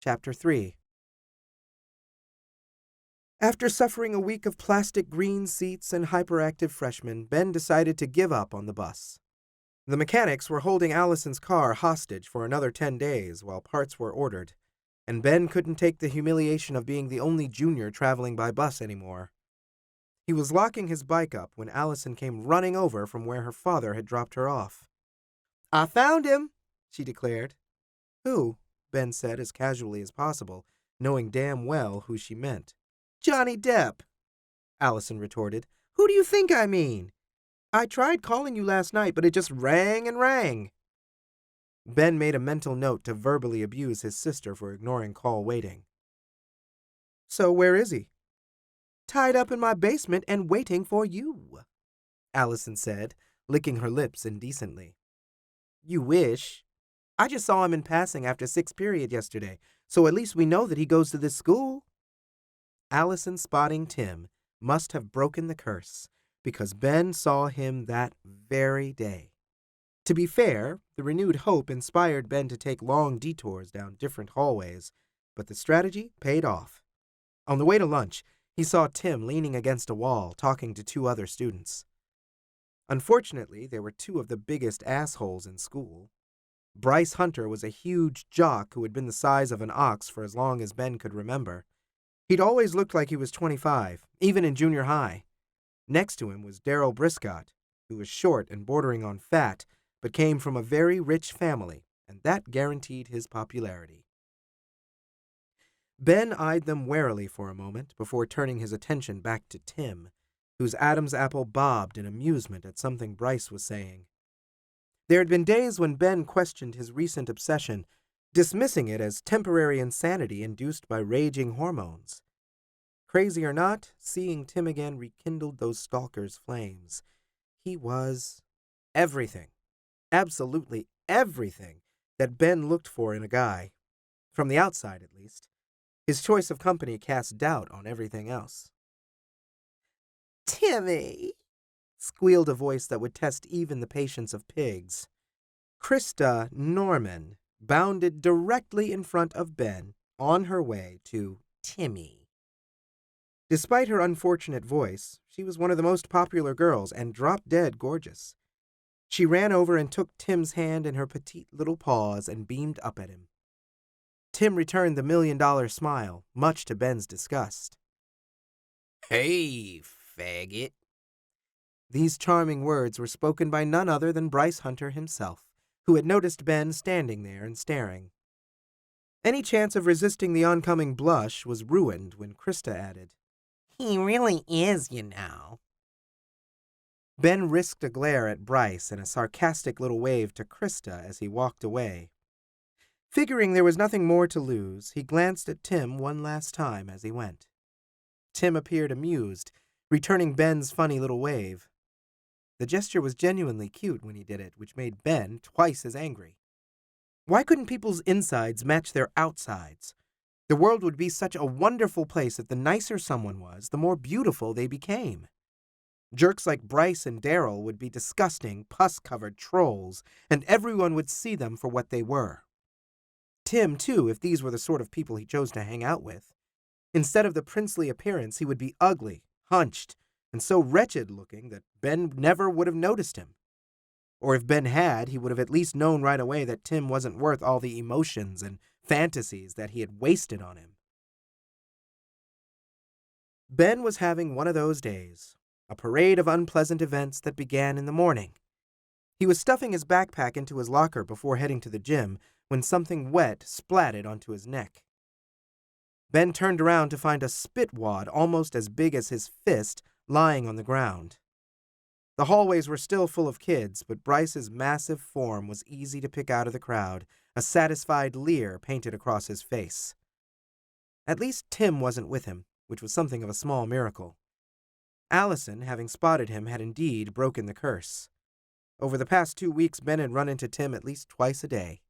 Chapter 3. After suffering a week of plastic green seats and hyperactive freshmen, Ben decided to give up on the bus. The mechanics were holding Allison's car hostage for another 10 days while parts were ordered, and Ben couldn't take the humiliation of being the only junior traveling by bus anymore. He was locking his bike up when Allison came running over from where her father had dropped her off. "I found him," she declared. "Who?" Ben said as casually as possible, knowing damn well who she meant. "Johnny Depp," Allison retorted. "Who do you think I mean? I tried calling you last night, but it just rang and rang." Ben made a mental note to verbally abuse his sister for ignoring call waiting. "So where is he?" "Tied up in my basement and waiting for you," Allison said, licking her lips indecently. "You wish. I just saw him in passing after sixth period yesterday, so at least we know that he goes to this school." Allison spotting Tim must have broken the curse, because Ben saw him that very day. To be fair, the renewed hope inspired Ben to take long detours down different hallways, but the strategy paid off. On the way to lunch, he saw Tim leaning against a wall, talking to two other students. Unfortunately, they were two of the biggest assholes in school. Bryce Hunter was a huge jock who had been the size of an ox for as long as Ben could remember. He'd always looked like he was 25, even in junior high. Next to him was Darryl Briscott, who was short and bordering on fat, but came from a very rich family, and that guaranteed his popularity. Ben eyed them warily for a moment before turning his attention back to Tim, whose Adam's apple bobbed in amusement at something Bryce was saying. There had been days when Ben questioned his recent obsession, dismissing it as temporary insanity induced by raging hormones. Crazy or not, seeing Tim again rekindled those stalker's flames. He was everything, absolutely everything, that Ben looked for in a guy. From the outside, at least. His choice of company cast doubt on everything else. "Timmy," squealed a voice that would test even the patience of pigs. Krista Norman bounded directly in front of Ben on her way to Timmy. Despite her unfortunate voice, she was one of the most popular girls and drop-dead gorgeous. She ran over and took Tim's hand in her petite little paws and beamed up at him. Tim returned the $1,000,000 smile, much to Ben's disgust. "Hey, faggot." These charming words were spoken by none other than Bryce Hunter himself, who had noticed Ben standing there and staring. Any chance of resisting the oncoming blush was ruined when Krista added, "He really is, you know." Ben risked a glare at Bryce and a sarcastic little wave to Krista as he walked away. Figuring there was nothing more to lose, he glanced at Tim one last time as he went. Tim appeared amused, returning Ben's funny little wave. The gesture was genuinely cute when he did it, which made Ben twice as angry. Why couldn't people's insides match their outsides? The world would be such a wonderful place if the nicer someone was, the more beautiful they became. Jerks like Bryce and Darryl would be disgusting, pus-covered trolls, and everyone would see them for what they were. Tim, too, if these were the sort of people he chose to hang out with. Instead of the princely appearance, he would be ugly, hunched, and so wretched-looking that Ben never would have noticed him. Or if Ben had, he would have at least known right away that Tim wasn't worth all the emotions and fantasies that he had wasted on him. Ben was having one of those days, a parade of unpleasant events that began in the morning. He was stuffing his backpack into his locker before heading to the gym when something wet splatted onto his neck. Ben turned around to find a spit wad almost as big as his fist lying on the ground. The hallways were still full of kids, but Bryce's massive form was easy to pick out of the crowd, a satisfied leer painted across his face. At least Tim wasn't with him, which was something of a small miracle. Allison, having spotted him, had indeed broken the curse. Over the past 2 weeks, Ben had run into Tim at least twice a day.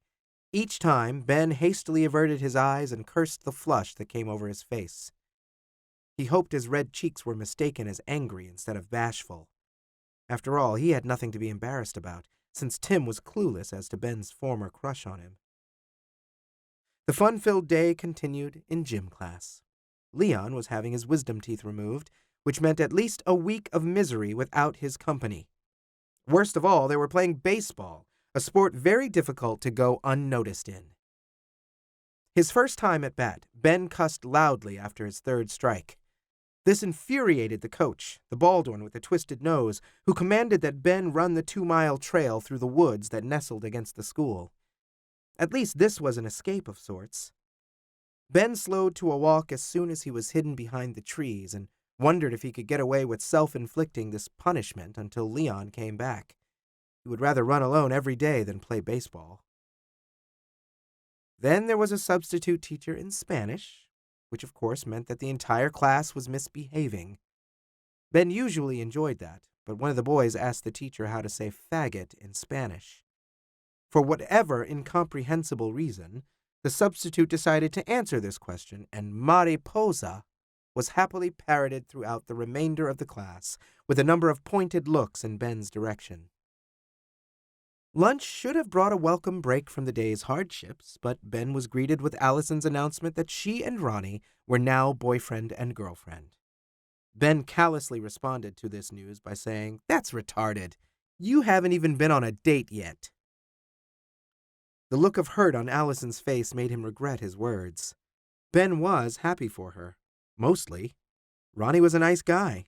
Each time, Ben hastily averted his eyes and cursed the flush that came over his face. He hoped his red cheeks were mistaken as angry instead of bashful. After all, he had nothing to be embarrassed about, since Tim was clueless as to Ben's former crush on him. The fun-filled day continued in gym class. Leon was having his wisdom teeth removed, which meant at least a week of misery without his company. Worst of all, they were playing baseball, a sport very difficult to go unnoticed in. His first time at bat, Ben cussed loudly after his third strike. This infuriated the coach, the bald one with the twisted nose, who commanded that Ben run the 2-mile trail through the woods that nestled against the school. At least this was an escape of sorts. Ben slowed to a walk as soon as he was hidden behind the trees and wondered if he could get away with self-inflicting this punishment until Leon came back. He would rather run alone every day than play baseball. Then there was a substitute teacher in Spanish, which of course meant that the entire class was misbehaving. Ben usually enjoyed that, but one of the boys asked the teacher how to say faggot in Spanish. For whatever incomprehensible reason, the substitute decided to answer this question, and mariposa was happily parroted throughout the remainder of the class, with a number of pointed looks in Ben's direction. Lunch should have brought a welcome break from the day's hardships, but Ben was greeted with Allison's announcement that she and Ronnie were now boyfriend and girlfriend. Ben callously responded to this news by saying, "That's retarded. You haven't even been on a date yet." The look of hurt on Allison's face made him regret his words. Ben was happy for her. Mostly. Ronnie was a nice guy.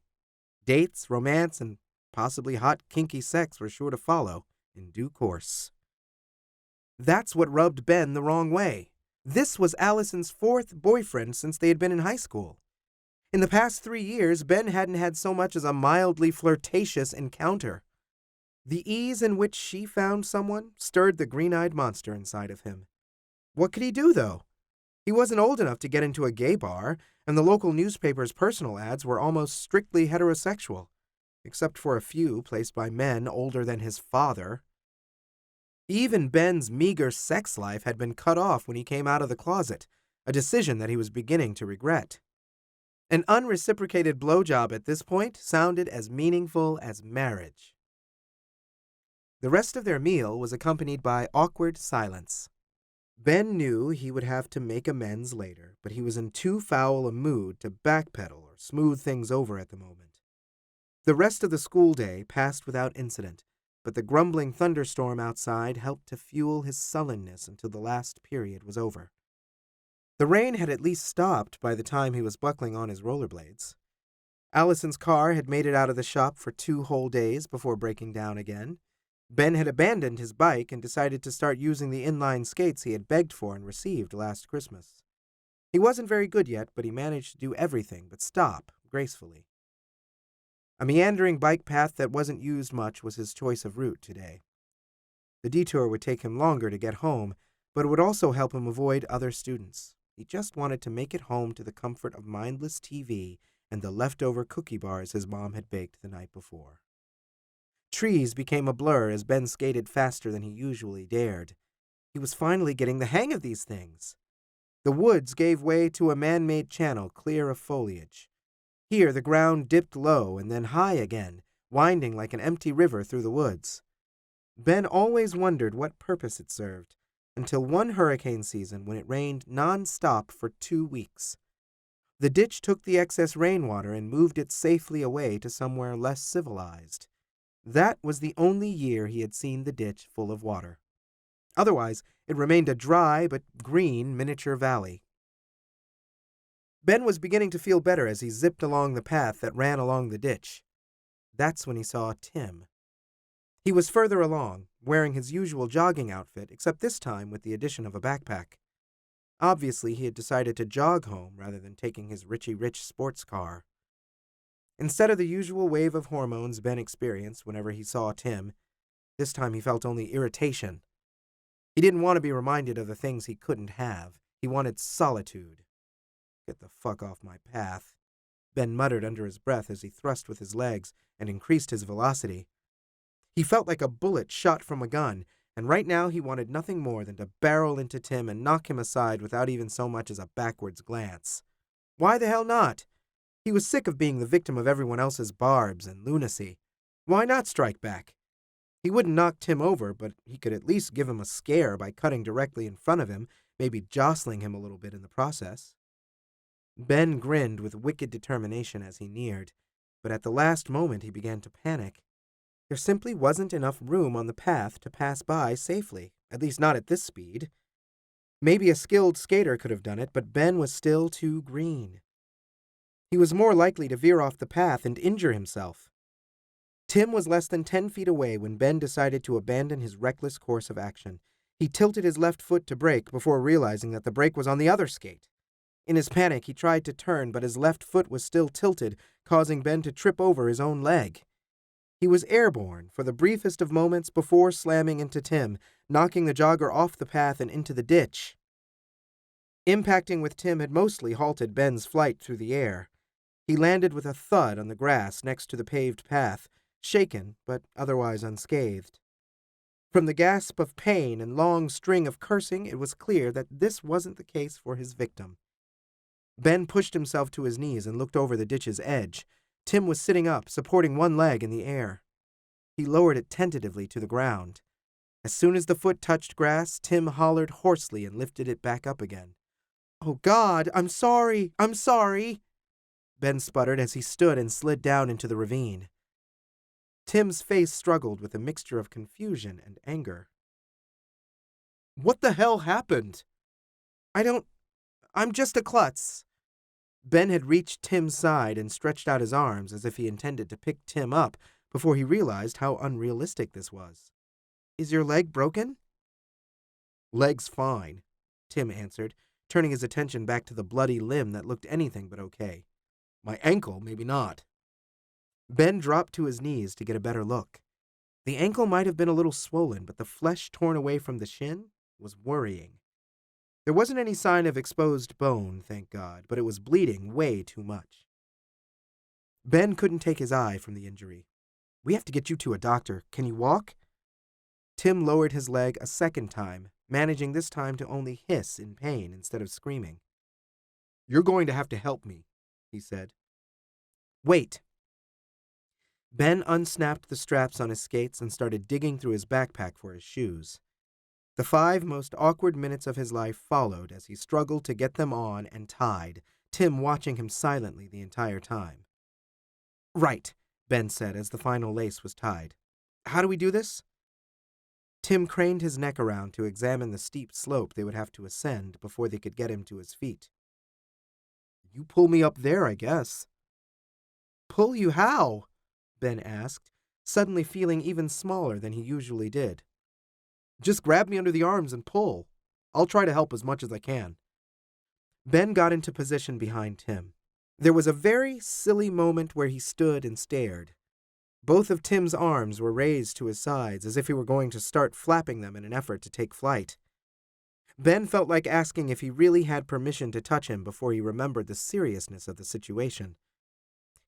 Dates, romance, and possibly hot, kinky sex were sure to follow in due course. That's what rubbed Ben the wrong way. This was Allison's fourth boyfriend since they had been in high school. In the past 3 years, Ben hadn't had so much as a mildly flirtatious encounter. The ease in which she found someone stirred the green-eyed monster inside of him. What could he do, though? He wasn't old enough to get into a gay bar, and the local newspaper's personal ads were almost strictly heterosexual, except for a few placed by men older than his father. Even Ben's meager sex life had been cut off when he came out of the closet, a decision that he was beginning to regret. An unreciprocated blowjob at this point sounded as meaningful as marriage. The rest of their meal was accompanied by awkward silence. Ben knew he would have to make amends later, but he was in too foul a mood to backpedal or smooth things over at the moment. The rest of the school day passed without incident, but the grumbling thunderstorm outside helped to fuel his sullenness until the last period was over. The rain had at least stopped by the time he was buckling on his rollerblades. Allison's car had made it out of the shop for 2 whole days before breaking down again. Ben had abandoned his bike and decided to start using the inline skates he had begged for and received last Christmas. He wasn't very good yet, but he managed to do everything but stop gracefully. A meandering bike path that wasn't used much was his choice of route today. The detour would take him longer to get home, but it would also help him avoid other students. He just wanted to make it home to the comfort of mindless TV and the leftover cookie bars his mom had baked the night before. Trees became a blur as Ben skated faster than he usually dared. He was finally getting the hang of these things. The woods gave way to a man-made channel clear of foliage. Here the ground dipped low and then high again, winding like an empty river through the woods. Ben always wondered what purpose it served, until one hurricane season when it rained non-stop for 2 weeks. The ditch took the excess rainwater and moved it safely away to somewhere less civilized. That was the only year he had seen the ditch full of water. Otherwise, it remained a dry but green miniature valley. Ben was beginning to feel better as he zipped along the path that ran along the ditch. That's when he saw Tim. He was further along, wearing his usual jogging outfit, except this time with the addition of a backpack. Obviously, he had decided to jog home rather than taking his Richie Rich sports car. Instead of the usual wave of hormones Ben experienced whenever he saw Tim, this time he felt only irritation. He didn't want to be reminded of the things he couldn't have. He wanted solitude. "Get the fuck off my path," Ben muttered under his breath as he thrust with his legs and increased his velocity. He felt like a bullet shot from a gun, and right now he wanted nothing more than to barrel into Tim and knock him aside without even so much as a backwards glance. Why the hell not? He was sick of being the victim of everyone else's barbs and lunacy. Why not strike back? He wouldn't knock Tim over, but he could at least give him a scare by cutting directly in front of him, maybe jostling him a little bit in the process. Ben grinned with wicked determination as he neared, but at the last moment he began to panic. There simply wasn't enough room on the path to pass by safely, at least not at this speed. Maybe a skilled skater could have done it, but Ben was still too green. He was more likely to veer off the path and injure himself. Tim was less than 10 feet away when Ben decided to abandon his reckless course of action. He tilted his left foot to brake before realizing that the brake was on the other skate. In his panic, he tried to turn, but his left foot was still tilted, causing Ben to trip over his own leg. He was airborne for the briefest of moments before slamming into Tim, knocking the jogger off the path and into the ditch. Impacting with Tim had mostly halted Ben's flight through the air. He landed with a thud on the grass next to the paved path, shaken but otherwise unscathed. From the gasp of pain and long string of cursing, it was clear that this wasn't the case for his victim. Ben pushed himself to his knees and looked over the ditch's edge. Tim was sitting up, supporting one leg in the air. He lowered it tentatively to the ground. As soon as the foot touched grass, Tim hollered hoarsely and lifted it back up again. "Oh, God, I'm sorry, I'm sorry," Ben sputtered as he stood and slid down into the ravine. Tim's face struggled with a mixture of confusion and anger. "What the hell happened?" I'm just a klutz." Ben had reached Tim's side and stretched out his arms as if he intended to pick Tim up before he realized how unrealistic this was. "Is your leg broken?" "Leg's fine," Tim answered, turning his attention back to the bloody limb that looked anything but okay. "My ankle, maybe not." Ben dropped to his knees to get a better look. The ankle might have been a little swollen, but the flesh torn away from the shin was worrying. There wasn't any sign of exposed bone, thank God, but it was bleeding way too much. Ben couldn't take his eye from the injury. "We have to get you to a doctor. Can you walk?" Tim lowered his leg a second time, managing this time to only hiss in pain instead of screaming. "You're going to have to help me," he said. "Wait." Ben unsnapped the straps on his skates and started digging through his backpack for his shoes. The 5 most awkward minutes of his life followed as he struggled to get them on and tied, Tim watching him silently the entire time. "Right," Ben said as the final lace was tied. "How do we do this?" Tim craned his neck around to examine the steep slope they would have to ascend before they could get him to his feet. "You pull me up there, I guess." "Pull you how?" Ben asked, suddenly feeling even smaller than he usually did. "Just grab me under the arms and pull. I'll try to help as much as I can." Ben got into position behind Tim. There was a very silly moment where he stood and stared. Both of Tim's arms were raised to his sides as if he were going to start flapping them in an effort to take flight. Ben felt like asking if he really had permission to touch him before he remembered the seriousness of the situation.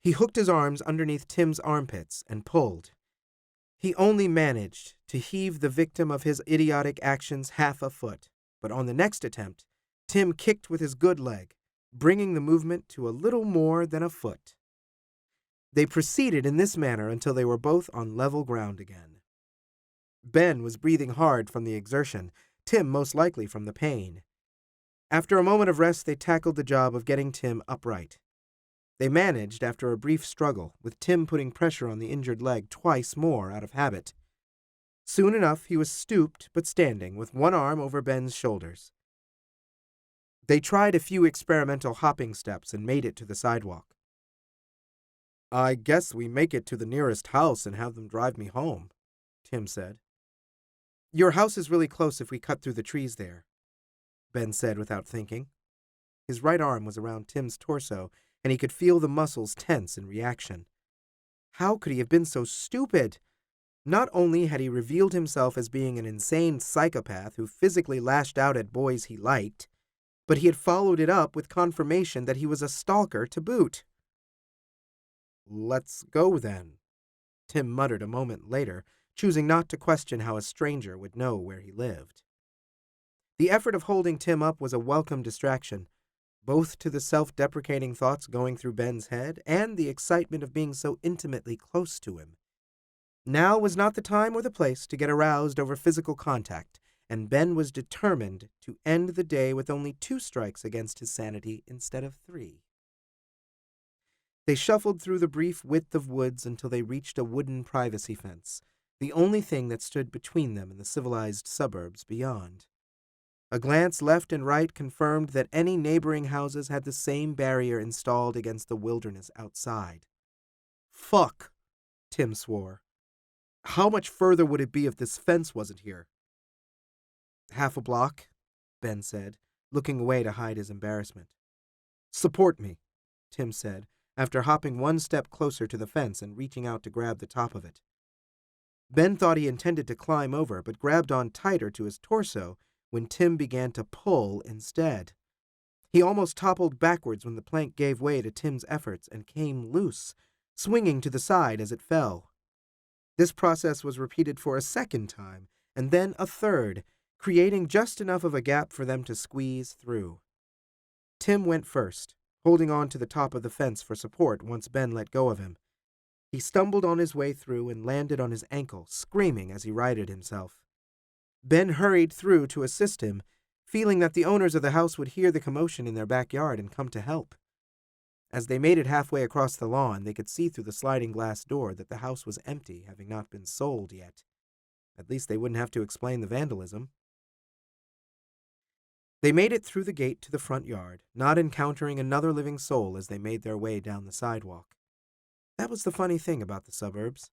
He hooked his arms underneath Tim's armpits and pulled. He only managed to heave the victim of his idiotic actions half a foot, but on the next attempt, Tim kicked with his good leg, bringing the movement to a little more than a foot. They proceeded in this manner until they were both on level ground again. Ben was breathing hard from the exertion, Tim most likely from the pain. After a moment of rest, they tackled the job of getting Tim upright. They managed after a brief struggle, with Tim putting pressure on the injured leg twice more out of habit. Soon enough, he was stooped but standing, with one arm over Ben's shoulders. They tried a few experimental hopping steps and made it to the sidewalk. "I guess we make it to the nearest house and have them drive me home," Tim said. "Your house is really close if we cut through the trees there," Ben said without thinking. His right arm was around Tim's torso, and he could feel the muscles tense in reaction. How could he have been so stupid? Not only had he revealed himself as being an insane psychopath who physically lashed out at boys he liked, but he had followed it up with confirmation that he was a stalker to boot. "Let's go, then," Tim muttered a moment later, choosing not to question how a stranger would know where he lived. The effort of holding Tim up was a welcome distraction, both to the self-deprecating thoughts going through Ben's head and the excitement of being so intimately close to him. Now was not the time or the place to get aroused over physical contact, and Ben was determined to end the day with only 2 strikes against his sanity instead of 3. They shuffled through the brief width of woods until they reached a wooden privacy fence, the only thing that stood between them and the civilized suburbs beyond. A glance left and right confirmed that any neighboring houses had the same barrier installed against the wilderness outside. "Fuck," Tim swore. "How much further would it be if this fence wasn't here?" "Half a block," Ben said, looking away to hide his embarrassment. "Support me," Tim said, after hopping one step closer to the fence and reaching out to grab the top of it. Ben thought he intended to climb over, but grabbed on tighter to his torso when Tim began to pull instead. He almost toppled backwards when the plank gave way to Tim's efforts and came loose, swinging to the side as it fell. This process was repeated for a second time, and then a third, creating just enough of a gap for them to squeeze through. Tim went first, holding on to the top of the fence for support once Ben let go of him. He stumbled on his way through and landed on his ankle, screaming as he righted himself. Ben hurried through to assist him, feeling that the owners of the house would hear the commotion in their backyard and come to help. As they made it halfway across the lawn, they could see through the sliding glass door that the house was empty, having not been sold yet. At least they wouldn't have to explain the vandalism. They made it through the gate to the front yard, not encountering another living soul as they made their way down the sidewalk. That was the funny thing about the suburbs.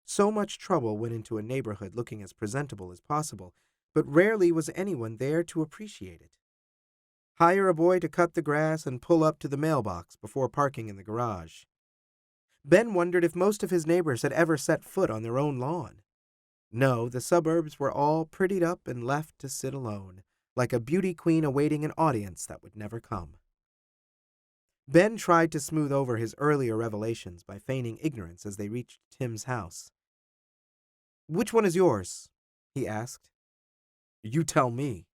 So much trouble went into a neighborhood looking as presentable as possible, but rarely was anyone there to appreciate it. Hire a boy to cut the grass and pull up to the mailbox before parking in the garage. Ben wondered if most of his neighbors had ever set foot on their own lawn. No, the suburbs were all prettied up and left to sit alone, like a beauty queen awaiting an audience that would never come. Ben tried to smooth over his earlier revelations by feigning ignorance as they reached Tim's house. "Which one is yours?" he asked. "You tell me,"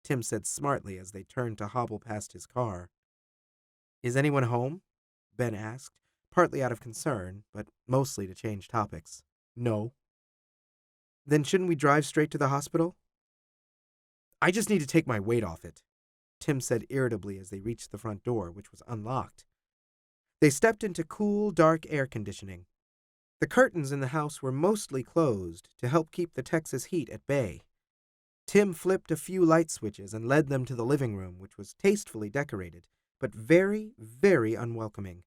Tim said smartly as they turned to hobble past his car. "Is anyone home?" Ben asked, partly out of concern, but mostly to change topics. "No." "Then shouldn't we drive straight to the hospital?" "I just need to take my weight off it," Tim said irritably as they reached the front door, which was unlocked. They stepped into cool, dark air conditioning. The curtains in the house were mostly closed to help keep the Texas heat at bay. Tim flipped a few light switches and led them to the living room, which was tastefully decorated, but very, very unwelcoming.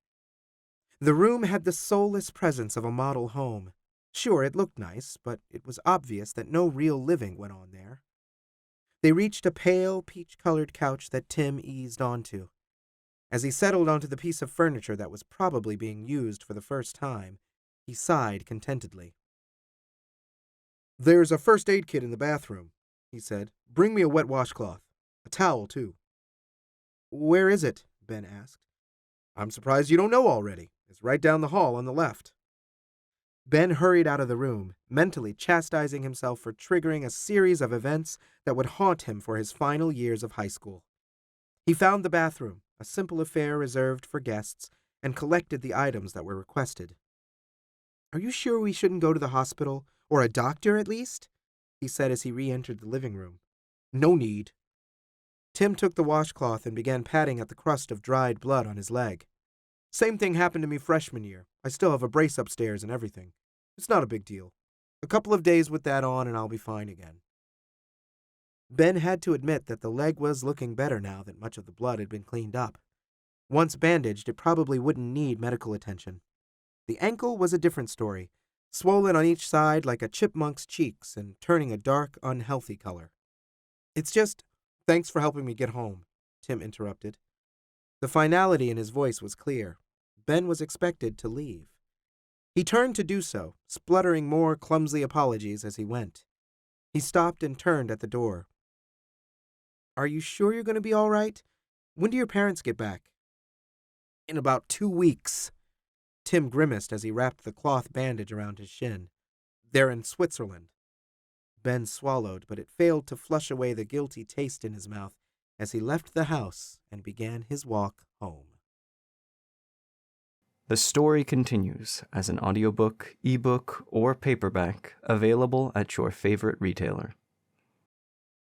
The room had the soulless presence of a model home. Sure, it looked nice, but it was obvious that no real living went on there. They reached a pale, peach-colored couch that Tim eased onto. As he settled onto the piece of furniture that was probably being used for the first time, he sighed contentedly. "There's a first aid kit in the bathroom," he said. "Bring me a wet washcloth. A towel, too." "Where is it?" Ben asked. "I'm surprised you don't know already. It's right down the hall on the left." Ben hurried out of the room, mentally chastising himself for triggering a series of events that would haunt him for his final years of high school. He found the bathroom, a simple affair reserved for guests, and collected the items that were requested. "Are you sure we shouldn't go to the hospital, or a doctor at least?" he said as he re-entered the living room. "No need." Tim took the washcloth and began patting at the crust of dried blood on his leg. "Same thing happened to me freshman year. I still have a brace upstairs and everything. It's not a big deal. A couple of days with that on and I'll be fine again." Ben had to admit that the leg was looking better now that much of the blood had been cleaned up. Once bandaged, it probably wouldn't need medical attention. The ankle was a different story, swollen on each side like a chipmunk's cheeks and turning a dark, unhealthy color. "It's just, thanks for helping me get home," Tim interrupted. The finality in his voice was clear. Ben was expected to leave. He turned to do so, spluttering more clumsy apologies as he went. He stopped and turned at the door. "Are you sure you're going to be all right? When do your parents get back?" "In about 2 weeks." Tim grimaced as he wrapped the cloth bandage around his shin. "They're in Switzerland." Ben swallowed, but it failed to flush away the guilty taste in his mouth as he left the house and began his walk home. The story continues as an audiobook, ebook, or paperback available at your favorite retailer.